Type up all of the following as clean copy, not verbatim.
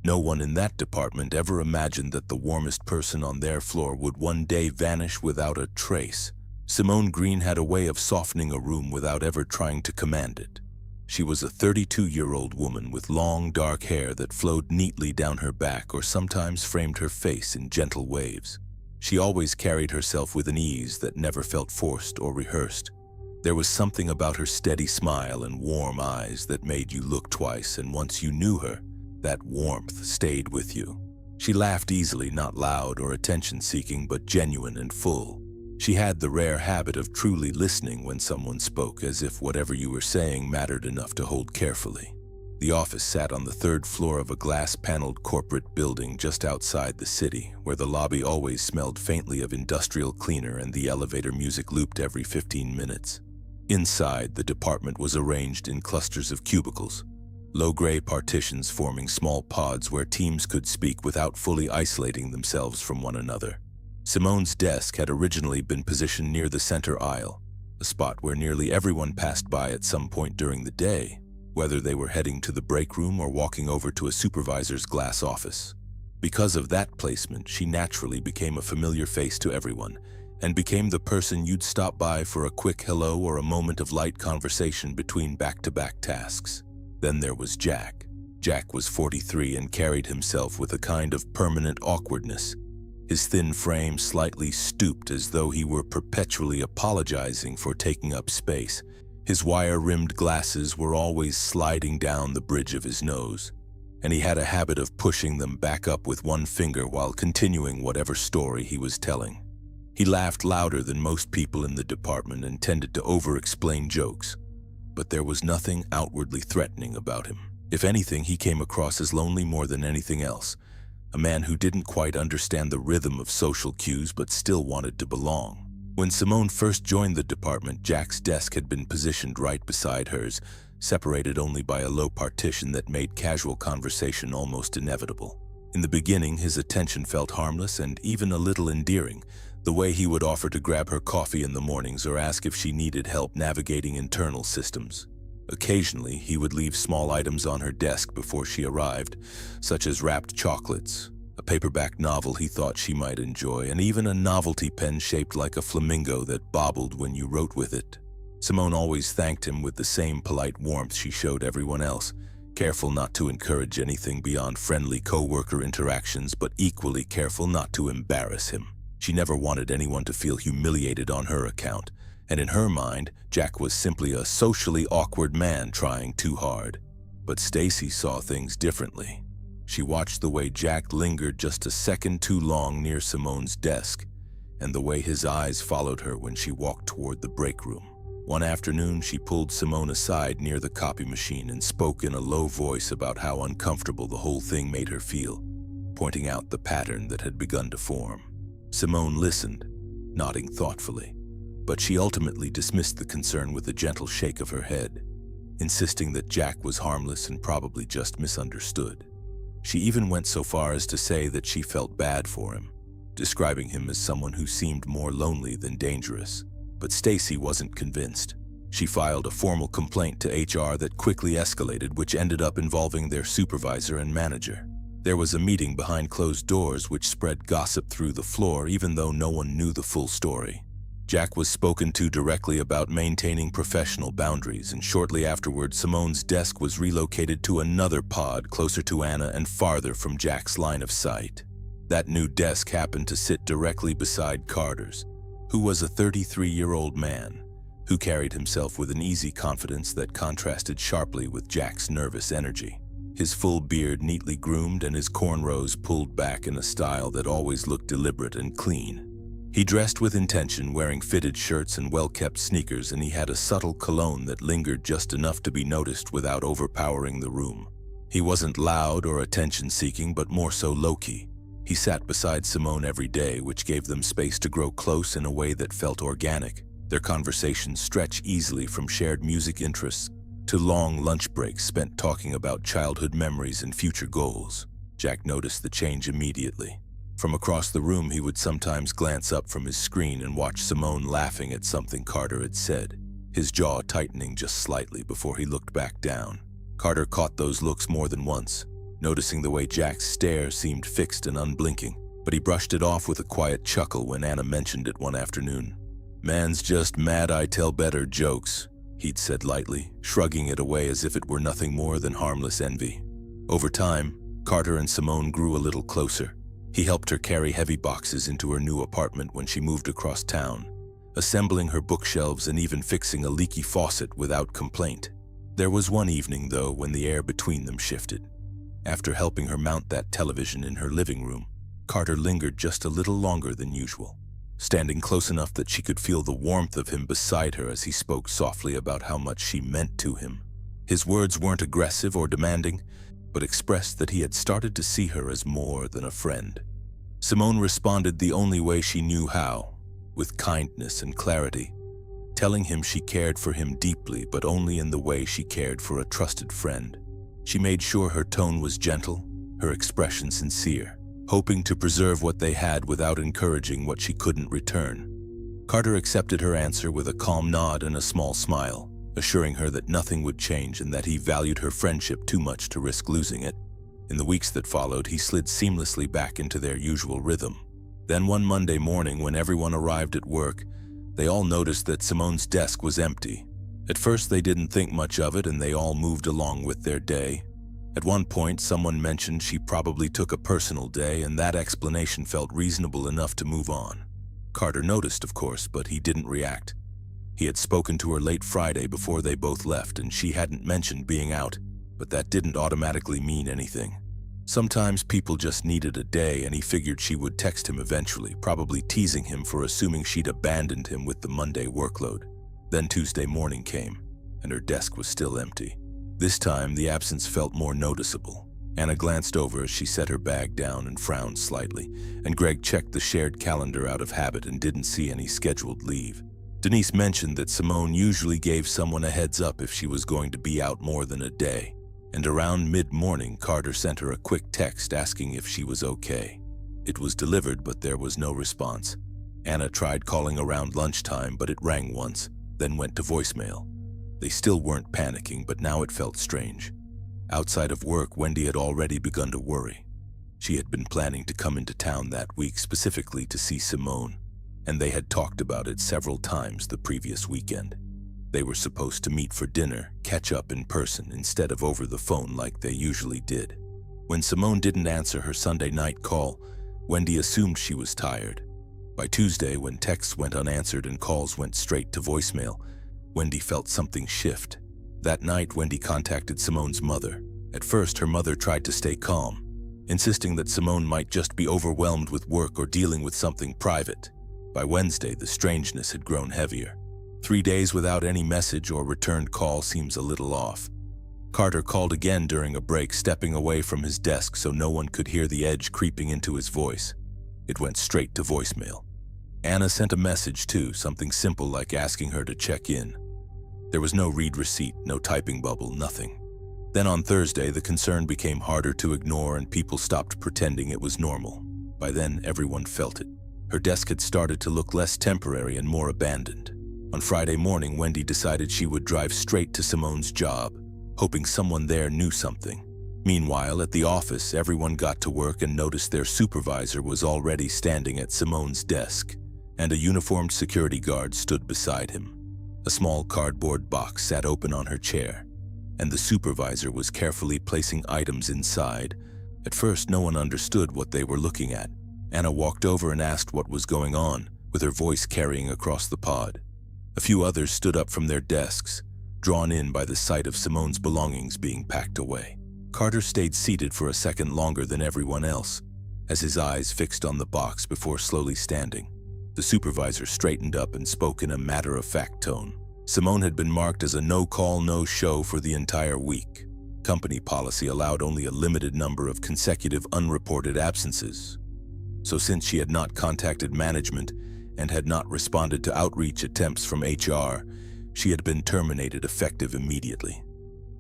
No one in that department ever imagined that the warmest person on their floor would one day vanish without a trace. Simone Green had a way of softening a room without ever trying to command it. She was a 32-year-old woman with long, dark hair that flowed neatly down her back or sometimes framed her face in gentle waves. She always carried herself with an ease that never felt forced or rehearsed. There was something about her steady smile and warm eyes that made you look twice, and once you knew her, that warmth stayed with you. She laughed easily, not loud or attention-seeking, but genuine and full. She had the rare habit of truly listening when someone spoke, as if whatever you were saying mattered enough to hold carefully. The office sat on the third floor of a glass-paneled corporate building just outside the city, where the lobby always smelled faintly of industrial cleaner and the elevator music looped every 15 minutes. Inside, the department was arranged in clusters of cubicles, low-gray partitions forming small pods where teams could speak without fully isolating themselves from one another. Simone's desk had originally been positioned near the center aisle, a spot where nearly everyone passed by at some point during the day, whether they were heading to the break room or walking over to a supervisor's glass office. Because of that placement, she naturally became a familiar face to everyone, and became the person you'd stop by for a quick hello or a moment of light conversation between back-to-back tasks. Then there was Jack. Jack was 43 and carried himself with a kind of permanent awkwardness. His thin frame slightly stooped as though he were perpetually apologizing for taking up space. His wire-rimmed glasses were always sliding down the bridge of his nose, and he had a habit of pushing them back up with one finger while continuing whatever story he was telling. He laughed louder than most people in the department and tended to over-explain jokes, but there was nothing outwardly threatening about him. If anything, he came across as lonely more than anything else, a man who didn't quite understand the rhythm of social cues but still wanted to belong. When Simone first joined the department, Jack's desk had been positioned right beside hers, separated only by a low partition that made casual conversation almost inevitable. In the beginning, his attention felt harmless and even a little endearing, the way he would offer to grab her coffee in the mornings or ask if she needed help navigating internal systems. Occasionally, he would leave small items on her desk before she arrived, such as wrapped chocolates, a paperback novel he thought she might enjoy, and even a novelty pen shaped like a flamingo that bobbled when you wrote with it. Simone always thanked him with the same polite warmth she showed everyone else, careful not to encourage anything beyond friendly coworker interactions, but equally careful not to embarrass him. She never wanted anyone to feel humiliated on her account, and in her mind, Jack was simply a socially awkward man trying too hard. But Stacy saw things differently. She watched the way Jack lingered just a second too long near Simone's desk, and the way his eyes followed her when she walked toward the break room. One afternoon, she pulled Simone aside near the copy machine and spoke in a low voice about how uncomfortable the whole thing made her feel, pointing out the pattern that had begun to form. Simone listened, nodding thoughtfully, but she ultimately dismissed the concern with a gentle shake of her head, insisting that Jack was harmless and probably just misunderstood. She even went so far as to say that she felt bad for him, describing him as someone who seemed more lonely than dangerous. But Stacy wasn't convinced. She filed a formal complaint to HR that quickly escalated, which ended up involving their supervisor and manager. There was a meeting behind closed doors which spread gossip through the floor, even though no one knew the full story. Jack was spoken to directly about maintaining professional boundaries, and shortly afterward, Simone's desk was relocated to another pod closer to Anna and farther from Jack's line of sight. That new desk happened to sit directly beside Carter's, who was a 33-year-old man who carried himself with an easy confidence that contrasted sharply with Jack's nervous energy. His full beard neatly groomed and his cornrows pulled back in a style that always looked deliberate and clean. He dressed with intention, wearing fitted shirts and well-kept sneakers, and he had a subtle cologne that lingered just enough to be noticed without overpowering the room. He wasn't loud or attention-seeking, but more so low-key. He sat beside Simone every day, which gave them space to grow close in a way that felt organic. Their conversations stretched easily from shared music interests to long lunch breaks spent talking about childhood memories and future goals. Jack noticed the change immediately. From across the room, he would sometimes glance up from his screen and watch Simone laughing at something Carter had said, his jaw tightening just slightly before he looked back down. Carter caught those looks more than once, noticing the way Jack's stare seemed fixed and unblinking, but he brushed it off with a quiet chuckle when Anna mentioned it one afternoon. "Man's just mad I tell better jokes," he'd said lightly, shrugging it away as if it were nothing more than harmless envy. Over time, Carter and Simone grew a little closer. He helped her carry heavy boxes into her new apartment when she moved across town, assembling her bookshelves and even fixing a leaky faucet without complaint. There was one evening, though, when the air between them shifted. After helping her mount that television in her living room, Carter lingered just a little longer than usual, standing close enough that she could feel the warmth of him beside her as he spoke softly about how much she meant to him. His words weren't aggressive or demanding, but expressed that he had started to see her as more than a friend. Simone responded the only way she knew how, with kindness and clarity, telling him she cared for him deeply, but only in the way she cared for a trusted friend. She made sure her tone was gentle, her expression sincere, hoping to preserve what they had without encouraging what she couldn't return. Carter accepted her answer with a calm nod and a small smile, assuring her that nothing would change and that he valued her friendship too much to risk losing it. In the weeks that followed, he slid seamlessly back into their usual rhythm. Then one Monday morning, when everyone arrived at work, they all noticed that Simone's desk was empty. At first, they didn't think much of it and they all moved along with their day. At one point, someone mentioned she probably took a personal day, and that explanation felt reasonable enough to move on. Carter noticed, of course, but he didn't react. He had spoken to her late Friday before they both left, and she hadn't mentioned being out, but that didn't automatically mean anything. Sometimes people just needed a day, and he figured she would text him eventually, probably teasing him for assuming she'd abandoned him with the Monday workload. Then Tuesday morning came, and her desk was still empty. This time, the absence felt more noticeable. Anna glanced over as she set her bag down and frowned slightly, and Greg checked the shared calendar out of habit and didn't see any scheduled leave. Denise mentioned that Simone usually gave someone a heads up if she was going to be out more than a day, and around mid-morning, Carter sent her a quick text asking if she was okay. It was delivered, but there was no response. Anna tried calling around lunchtime, but it rang once, then went to voicemail. They still weren't panicking, but now it felt strange. Outside of work, Wendy had already begun to worry. She had been planning to come into town that week specifically to see Simone, and they had talked about it several times the previous weekend. They were supposed to meet for dinner, catch up in person instead of over the phone like they usually did. When Simone didn't answer her Sunday night call, Wendy assumed she was tired. By Tuesday, when texts went unanswered and calls went straight to voicemail, Wendy felt something shift. That night, Wendy contacted Simone's mother. At first, her mother tried to stay calm, insisting that Simone might just be overwhelmed with work or dealing with something private. By Wednesday, the strangeness had grown heavier. 3 days without any message or returned call seems a little off. Carter called again during a break, stepping away from his desk so no one could hear the edge creeping into his voice. It went straight to voicemail. Anna sent a message too, something simple like asking her to check in. There was no read receipt, no typing bubble, nothing. Then on Thursday, the concern became harder to ignore and people stopped pretending it was normal. By then, everyone felt it. Her desk had started to look less temporary and more abandoned. On Friday morning, Wendy decided she would drive straight to Simone's job, hoping someone there knew something. Meanwhile, at the office, everyone got to work and noticed their supervisor was already standing at Simone's desk, and a uniformed security guard stood beside him. A small cardboard box sat open on her chair, and the supervisor was carefully placing items inside. At first, no one understood what they were looking at. Anna walked over and asked what was going on, with her voice carrying across the pod. A few others stood up from their desks, drawn in by the sight of Simone's belongings being packed away. Carter stayed seated for a second longer than everyone else, as his eyes fixed on the box before slowly standing. The supervisor straightened up and spoke in a matter-of-fact tone. Simone had been marked as a no-call, no-show for the entire week. Company policy allowed only a limited number of consecutive unreported absences. So since she had not contacted management and had not responded to outreach attempts from HR, she had been terminated effective immediately.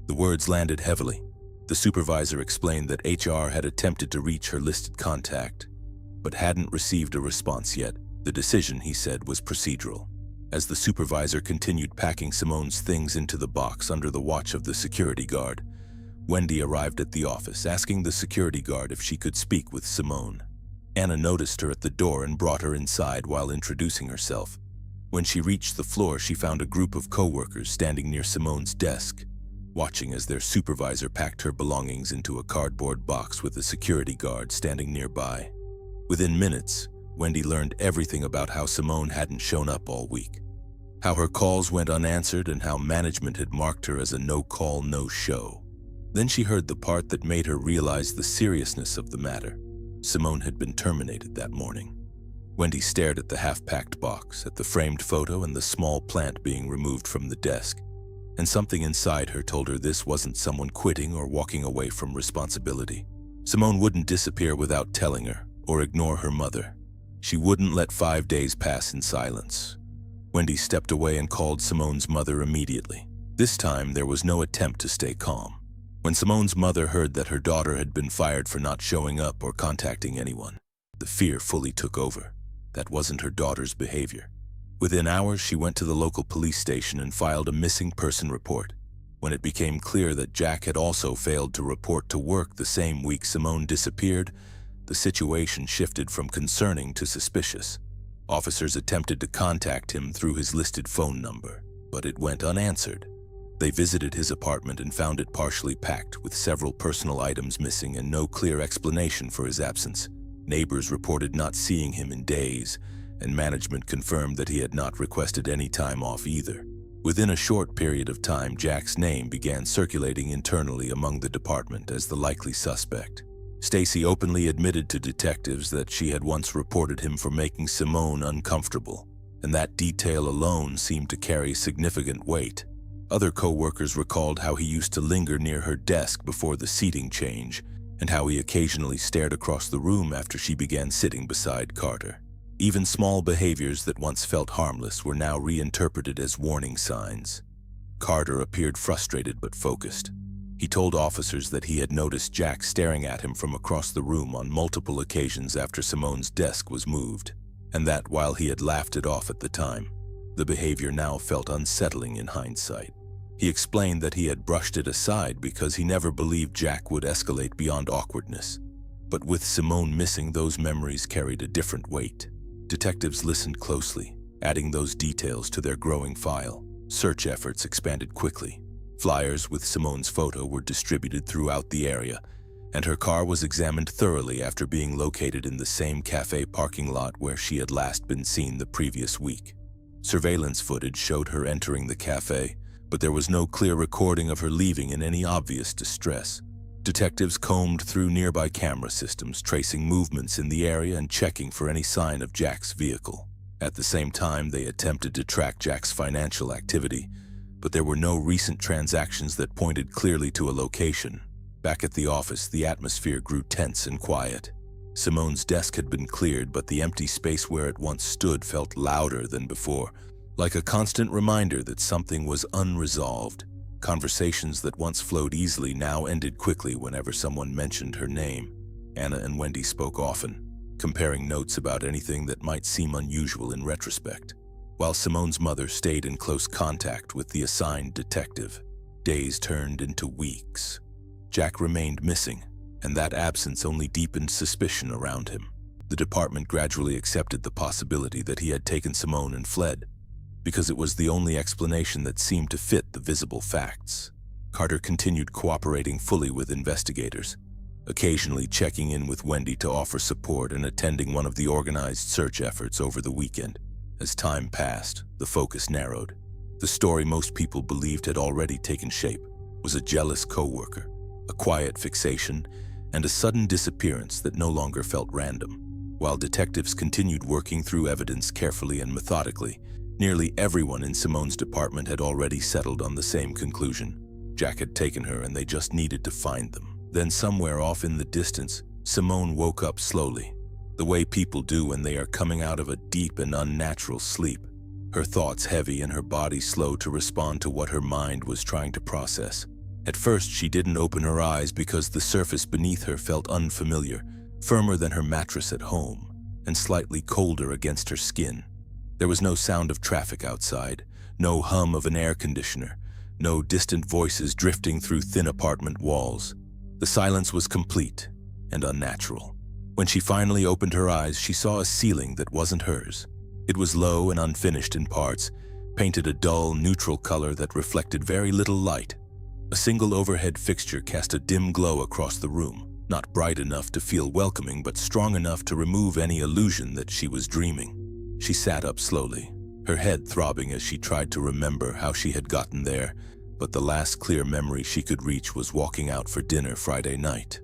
The words landed heavily. The supervisor explained that HR had attempted to reach her listed contact, but hadn't received a response yet. The decision, he said, was procedural. As the supervisor continued packing Simone's things into the box under the watch of the security guard, Wendy arrived at the office, asking the security guard if she could speak with Simone. Anna noticed her at the door and brought her inside while introducing herself. When she reached the floor, she found a group of coworkers standing near Simone's desk, watching as their supervisor packed her belongings into a cardboard box with a security guard standing nearby. Within minutes, Wendy learned everything about how Simone hadn't shown up all week, how her calls went unanswered, and how management had marked her as a no-call, no-show. Then she heard the part that made her realize the seriousness of the matter. Simone had been terminated that morning. Wendy stared at the half-packed box, at the framed photo and the small plant being removed from the desk, and something inside her told her this wasn't someone quitting or walking away from responsibility. Simone wouldn't disappear without telling her, or ignore her mother. She wouldn't let 5 days pass in silence. Wendy stepped away and called Simone's mother immediately. This time, there was no attempt to stay calm. When Simone's mother heard that her daughter had been fired for not showing up or contacting anyone, the fear fully took over. That wasn't her daughter's behavior. Within hours, she went to the local police station and filed a missing person report. When it became clear that Jack had also failed to report to work the same week Simone disappeared, the situation shifted from concerning to suspicious. Officers attempted to contact him through his listed phone number, but it went unanswered. They visited his apartment and found it partially packed, with several personal items missing and no clear explanation for his absence. Neighbors reported not seeing him in days, and management confirmed that he had not requested any time off either. Within a short period of time, Jack's name began circulating internally among the department as the likely suspect. Stacy openly admitted to detectives that she had once reported him for making Simone uncomfortable, and that detail alone seemed to carry significant weight. Other co-workers recalled how he used to linger near her desk before the seating change, and how he occasionally stared across the room after she began sitting beside Carter. Even small behaviors that once felt harmless were now reinterpreted as warning signs. Carter appeared frustrated but focused. He told officers that he had noticed Jack staring at him from across the room on multiple occasions after Simone's desk was moved, and that while he had laughed it off at the time, the behavior now felt unsettling in hindsight. He explained that he had brushed it aside because he never believed Jack would escalate beyond awkwardness. But with Simone missing, those memories carried a different weight. Detectives listened closely, adding those details to their growing file. Search efforts expanded quickly. Flyers with Simone's photo were distributed throughout the area, and her car was examined thoroughly after being located in the same cafe parking lot where she had last been seen the previous week. Surveillance footage showed her entering the cafe, but there was no clear recording of her leaving in any obvious distress. Detectives combed through nearby camera systems, tracing movements in the area and checking for any sign of Jack's vehicle. At the same time, they attempted to track Jack's financial activity, but there were no recent transactions that pointed clearly to a location. Back at the office, the atmosphere grew tense and quiet. Simone's desk had been cleared, but the empty space where it once stood felt louder than before, like a constant reminder that something was unresolved. Conversations that once flowed easily now ended quickly whenever someone mentioned her name. Anna and Wendy spoke often, comparing notes about anything that might seem unusual in retrospect, while Simone's mother stayed in close contact with the assigned detective. Days turned into weeks. Jack remained missing, and that absence only deepened suspicion around him. The department gradually accepted the possibility that he had taken Simone and fled, because it was the only explanation that seemed to fit the visible facts. Carter continued cooperating fully with investigators, occasionally checking in with Wendy to offer support and attending one of the organized search efforts over the weekend. As time passed, the focus narrowed. The story most people believed had already taken shape was a jealous coworker, a quiet fixation, and a sudden disappearance that no longer felt random. While detectives continued working through evidence carefully and methodically, nearly everyone in Simone's department had already settled on the same conclusion. Jack had taken her and they just needed to find them. Then somewhere off in the distance, Simone woke up slowly, the way people do when they are coming out of a deep and unnatural sleep. Her thoughts heavy and her body slow to respond to what her mind was trying to process. At first, she didn't open her eyes because the surface beneath her felt unfamiliar, firmer than her mattress at home, and slightly colder against her skin. There was no sound of traffic outside, no hum of an air conditioner, no distant voices drifting through thin apartment walls. The silence was complete and unnatural. When she finally opened her eyes, she saw a ceiling that wasn't hers. It was low and unfinished in parts, painted a dull, neutral color that reflected very little light. A single overhead fixture cast a dim glow across the room, not bright enough to feel welcoming, but strong enough to remove any illusion that she was dreaming. She sat up slowly, her head throbbing as she tried to remember how she had gotten there, but the last clear memory she could reach was walking out for dinner Friday night.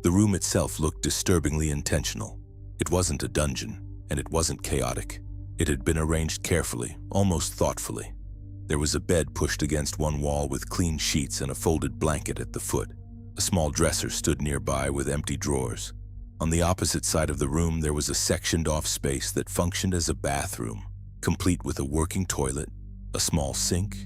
The room itself looked disturbingly intentional. It wasn't a dungeon, and it wasn't chaotic. It had been arranged carefully, almost thoughtfully. There was a bed pushed against one wall with clean sheets and a folded blanket at the foot. A small dresser stood nearby with empty drawers. On the opposite side of the room, there was a sectioned-off space that functioned as a bathroom, complete with a working toilet, a small sink,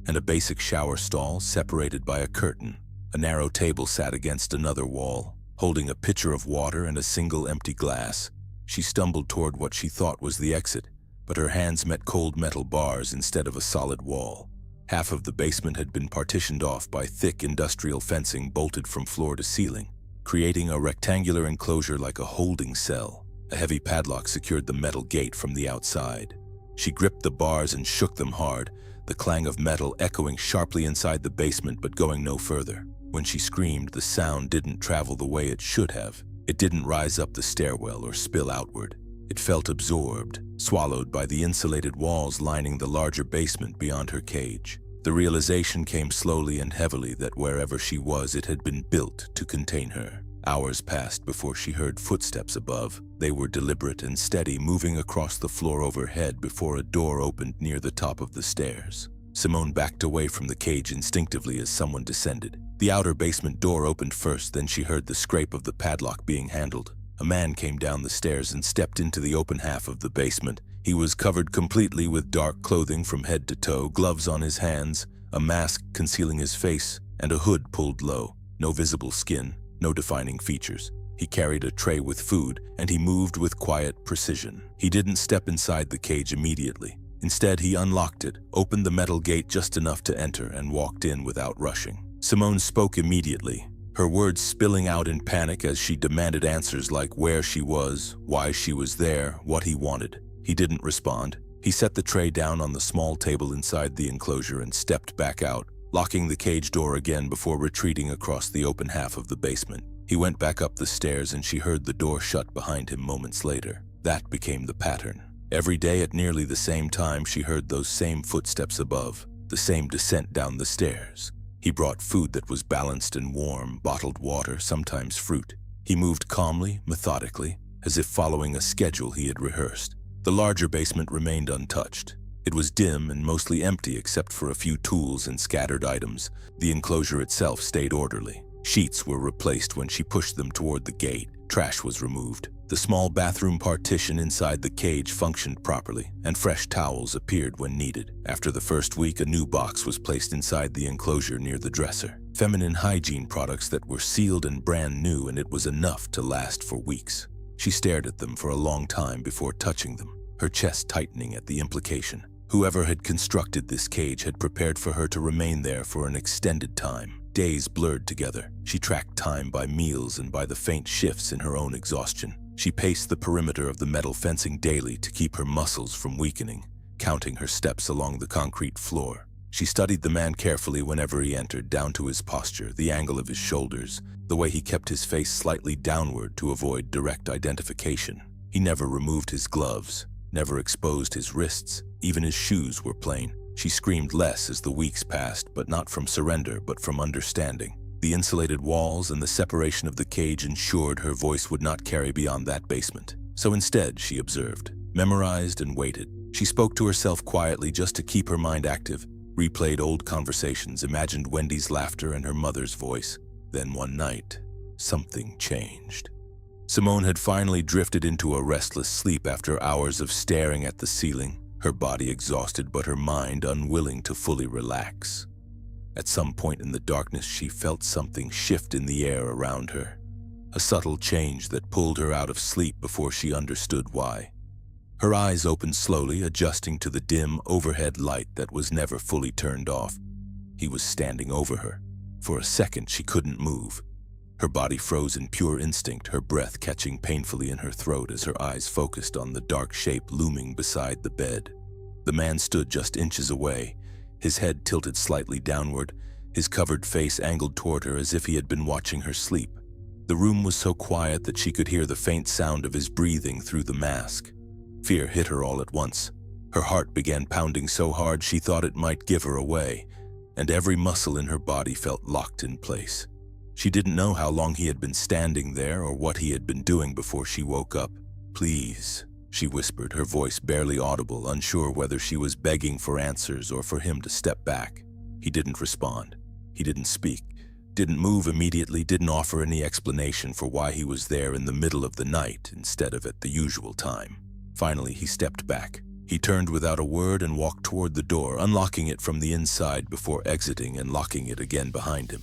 and a basic shower stall separated by a curtain. A narrow table sat against another wall, holding a pitcher of water and a single empty glass. She stumbled toward what she thought was the exit, but her hands met cold metal bars instead of a solid wall. Half of the basement had been partitioned off by thick industrial fencing bolted from floor to ceiling, creating a rectangular enclosure like a holding cell. A heavy padlock secured the metal gate from the outside. She gripped the bars and shook them hard, the clang of metal echoing sharply inside the basement but going no further. When she screamed, the sound didn't travel the way it should have. It didn't rise up the stairwell or spill outward. It felt absorbed, swallowed by the insulated walls lining the larger basement beyond her cage. The realization came slowly and heavily that wherever she was, it had been built to contain her. Hours passed before she heard footsteps above. They were deliberate and steady, moving across the floor overhead before a door opened near the top of the stairs. Simone backed away from the cage instinctively as someone descended. The outer basement door opened first, then she heard the scrape of the padlock being handled. A man came down the stairs and stepped into the open half of the basement. He was covered completely with dark clothing from head to toe, gloves on his hands, a mask concealing his face, and a hood pulled low. No visible skin, no defining features. He carried a tray with food, and he moved with quiet precision. He didn't step inside the cage immediately. Instead, he unlocked it, opened the metal gate just enough to enter, and walked in without rushing. Simone spoke immediately, her words spilling out in panic as she demanded answers like where she was, why she was there, what he wanted. He didn't respond. He set the tray down on the small table inside the enclosure and stepped back out, locking the cage door again before retreating across the open half of the basement. He went back up the stairs and she heard the door shut behind him moments later. That became the pattern. Every day at nearly the same time, she heard those same footsteps above, the same descent down the stairs. He brought food that was balanced and warm, bottled water, sometimes fruit. He moved calmly, methodically, as if following a schedule he had rehearsed. The larger basement remained untouched. It was dim and mostly empty except for a few tools and scattered items. The enclosure itself stayed orderly. Sheets were replaced when she pushed them toward the gate. Trash was removed. The small bathroom partition inside the cage functioned properly, and fresh towels appeared when needed. After the first week, a new box was placed inside the enclosure near the dresser. Feminine hygiene products that were sealed and brand new, and it was enough to last for weeks. She stared at them for a long time before touching them, her chest tightening at the implication. Whoever had constructed this cage had prepared for her to remain there for an extended time. Days blurred together. She tracked time by meals and by the faint shifts in her own exhaustion. She paced the perimeter of the metal fencing daily to keep her muscles from weakening, counting her steps along the concrete floor. She studied the man carefully whenever he entered, down to his posture, the angle of his shoulders, the way he kept his face slightly downward to avoid direct identification. He never removed his gloves, never exposed his wrists, even his shoes were plain. She screamed less as the weeks passed, but not from surrender, but from understanding. The insulated walls and the separation of the cage ensured her voice would not carry beyond that basement. So instead, she observed, memorized, and waited. She spoke to herself quietly just to keep her mind active, replayed old conversations, imagined Wendy's laughter and her mother's voice. Then one night, something changed. Simone had finally drifted into a restless sleep after hours of staring at the ceiling, her body exhausted but her mind unwilling to fully relax. At some point in the darkness, she felt something shift in the air around her, a subtle change that pulled her out of sleep before she understood why. Her eyes opened slowly, adjusting to the dim overhead light that was never fully turned off. He was standing over her. For a second, she couldn't move. Her body froze in pure instinct, her breath catching painfully in her throat as her eyes focused on the dark shape looming beside the bed. The man stood just inches away, his head tilted slightly downward, his covered face angled toward her as if he had been watching her sleep. The room was so quiet that she could hear the faint sound of his breathing through the mask. Fear hit her all at once. Her heart began pounding so hard she thought it might give her away, and every muscle in her body felt locked in place. She didn't know how long he had been standing there or what he had been doing before she woke up. "Please," she whispered, her voice barely audible, unsure whether she was begging for answers or for him to step back. He didn't respond. He didn't speak, didn't move immediately, didn't offer any explanation for why he was there in the middle of the night instead of at the usual time. Finally, he stepped back. He turned without a word and walked toward the door, unlocking it from the inside before exiting and locking it again behind him.